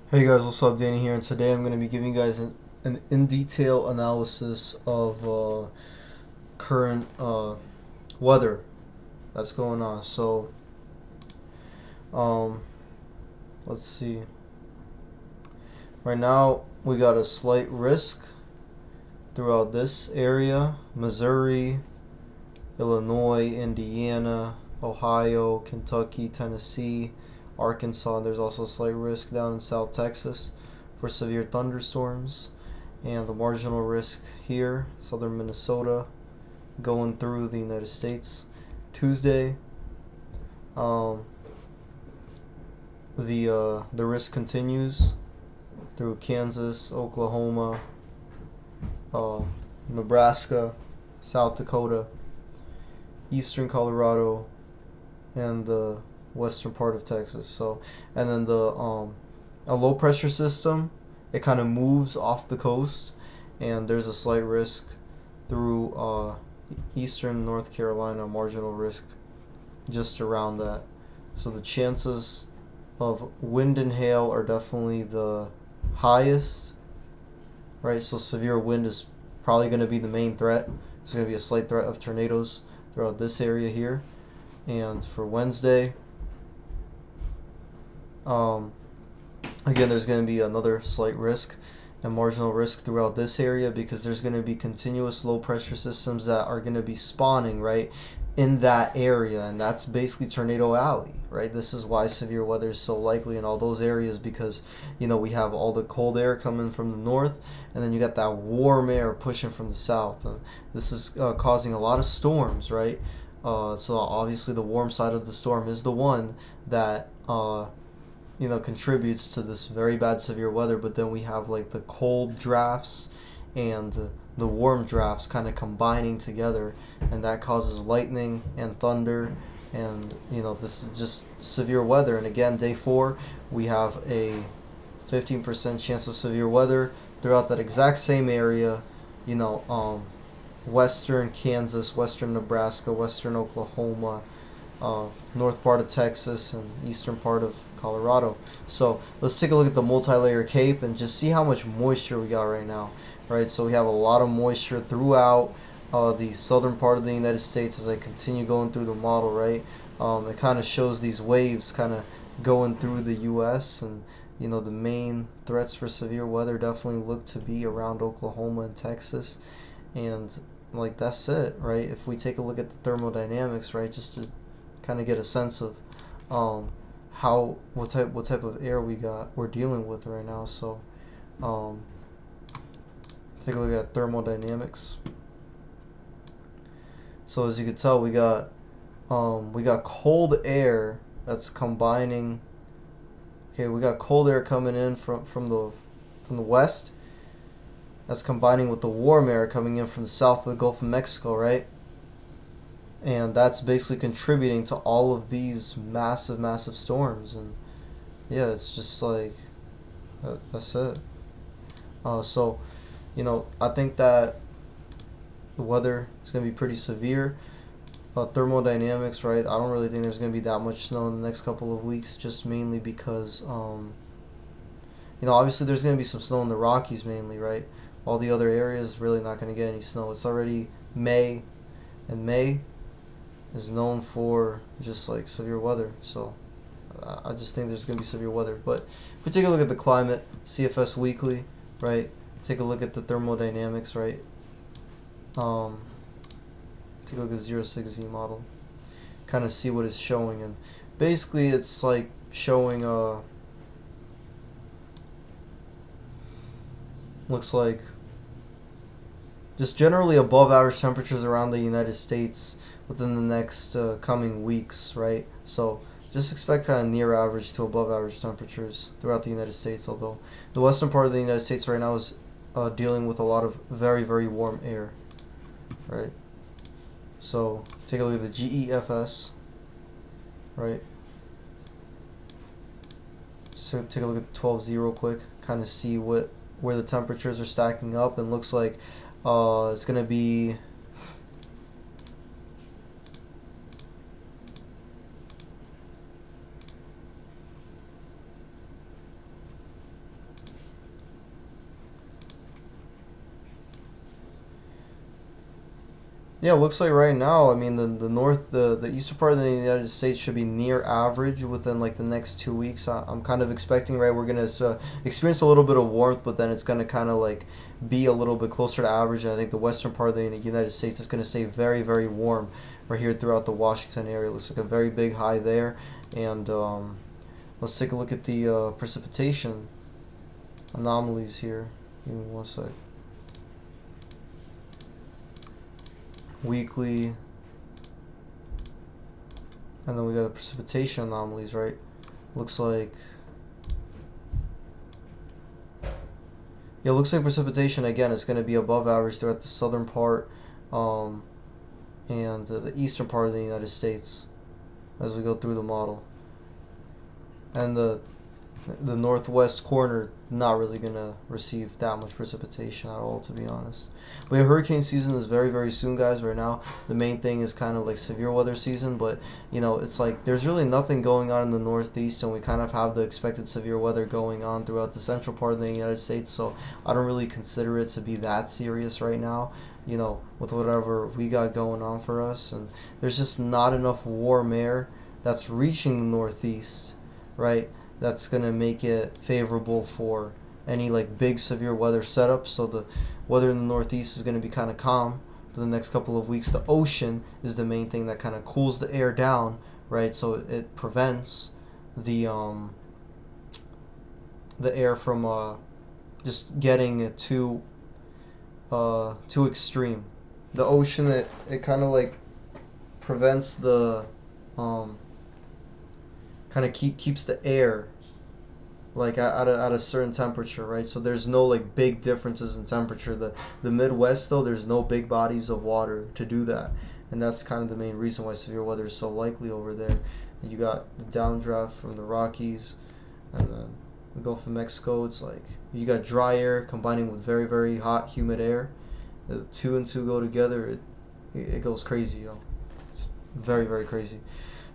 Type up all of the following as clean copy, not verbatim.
Hey guys, what's up? Danny here, and today I'm going to be giving you guys an in detail analysis of current weather that's going on. Um, let's see. Right now, we got a slight risk throughout this area: Missouri, Illinois, Indiana, Ohio, Kentucky, Tennessee, Arkansas. There's also a slight risk down in South Texas for severe thunderstorms. And the marginal risk here, southern Minnesota, going through the United States. Tuesday, um, the risk continues through Kansas, Oklahoma, uh, Nebraska, South Dakota, eastern Colorado, and the western part of Texas. So, and then the a low pressure system, it kind of moves off the coast, and there's a slight risk through eastern North Carolina, marginal risk just around that. So the chances of wind and hail are definitely the highest, right? So severe wind is probably going to be the main threat. There's going to be a slight threat of tornadoes throughout this area here. And for Wednesday, um, again, there's going to be another slight risk and marginal risk throughout this area because there's going to be continuous low pressure systems that are going to be spawning right in that area, and that's basically Tornado Alley, right? This is why severe weather is so likely in all those areas because we have all the cold air coming from the north, and then you got that warm air pushing from the south, and this is causing a lot of storms, right? So obviously the warm side of the storm is the one that contributes to this very bad severe weather. But then we have like the cold drafts and the warm drafts kind of combining together, and that causes lightning and thunder. And this is just severe weather. And again, day 4, we have a 15% chance of severe weather throughout that exact same area. You know, western Kansas, western Nebraska, western Oklahoma, north part of Texas, and eastern part of Colorado. So let's take a look at the multi-layer cape and just see how much moisture we got right now. Right, so we have a lot of moisture throughout the southern part of the United States. As I continue going through the model, right, it kind of shows these waves kind of going through the U.S. and the main threats for severe weather definitely look to be around Oklahoma and Texas, and like that's it, right? If we take a look at the thermodynamics, right, just to kind of get a sense of how what type of air we're dealing with right now. So um, take a look at thermodynamics. So as you can tell, we got cold air that's combining. Okay, we got cold air coming in from the west. That's combining with the warm air coming in from the south of the Gulf of Mexico, right? And that's basically contributing to all of these massive storms. And yeah, it's just like that's it. So I think that the weather is going to be pretty severe. Thermodynamics, right? I don't really think there's going to be that much snow in the next couple of weeks, just mainly because obviously there's going to be some snow in the Rockies mainly, right? All the other areas really not going to get any snow. It's already May, and May is known for just like severe weather. So I just think there's going to be severe weather. But if we take a look at the climate, CFS Weekly, right? Take a look at the thermodynamics, right? Um, Take a look at 06Z model. Kind of see what it's showing. And basically it's like showing, looks like just generally above average temperatures around the United States within the next coming weeks, right? So just expect kind of near average to above average temperatures throughout the United States, although the western part of the United States right now is dealing with a lot of very warm air, right? So take a look at the GEFS, right? So take a look at 12Z real quick, kind of see where the temperatures are stacking up, and looks like it's gonna be Yeah, it looks like right now, I mean, the eastern part of the United States should be near average within like the next 2 weeks. I'm kind of expecting, right, we're gonna experience a little bit of warmth, but then it's gonna kind of like be a little bit closer to average. And I think the western part of the United States is gonna stay very, very warm right here throughout the Washington area. Looks like a very big high there. And let's take a look at the precipitation anomalies here. Give me one sec. Weekly, and then we got the precipitation anomalies, right? Looks like, yeah, looks like precipitation again is going to be above average throughout the southern part, um, and the eastern part of the United States as we go through the model, and the northwest corner not really gonna receive that much precipitation at all, to be honest. But yeah, hurricane season is very, very soon, guys. Right now the main thing is kind of like severe weather season, but you know, it's like there's really nothing going on in the northeast, and we kind of have the expected severe weather going on throughout the central part of the United States, so I don't really consider it to be that serious right now, you know, with whatever we got going on for us. And there's just not enough warm air that's reaching the northeast, right? That's going to make it favorable for any like big severe weather setup. So the weather in the northeast is going to be kind of calm for the next couple of weeks. The ocean is the main thing that kind of cools the air down, right? So it prevents the air from just getting too extreme. The ocean, it kind of like prevents the um kind of keeps the air like at a certain temperature, right? So there's no like big differences in temperature. The Midwest though, there's no big bodies of water to do that, and that's kind of the main reason why severe weather is so likely over there. And you got the downdraft from the Rockies, and then the Gulf of Mexico. It's like you got dry air combining with very, very hot humid air. The two and two go together. It goes crazy, yo. It's very, very crazy.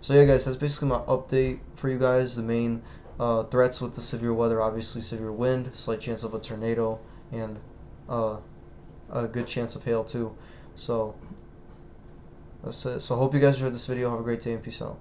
So yeah, guys, that's basically my update for you guys. The main threats with the severe weather, obviously severe wind, slight chance of a tornado, and a good chance of hail too. So that's it. So hope you guys enjoyed this video. Have a great day and peace out.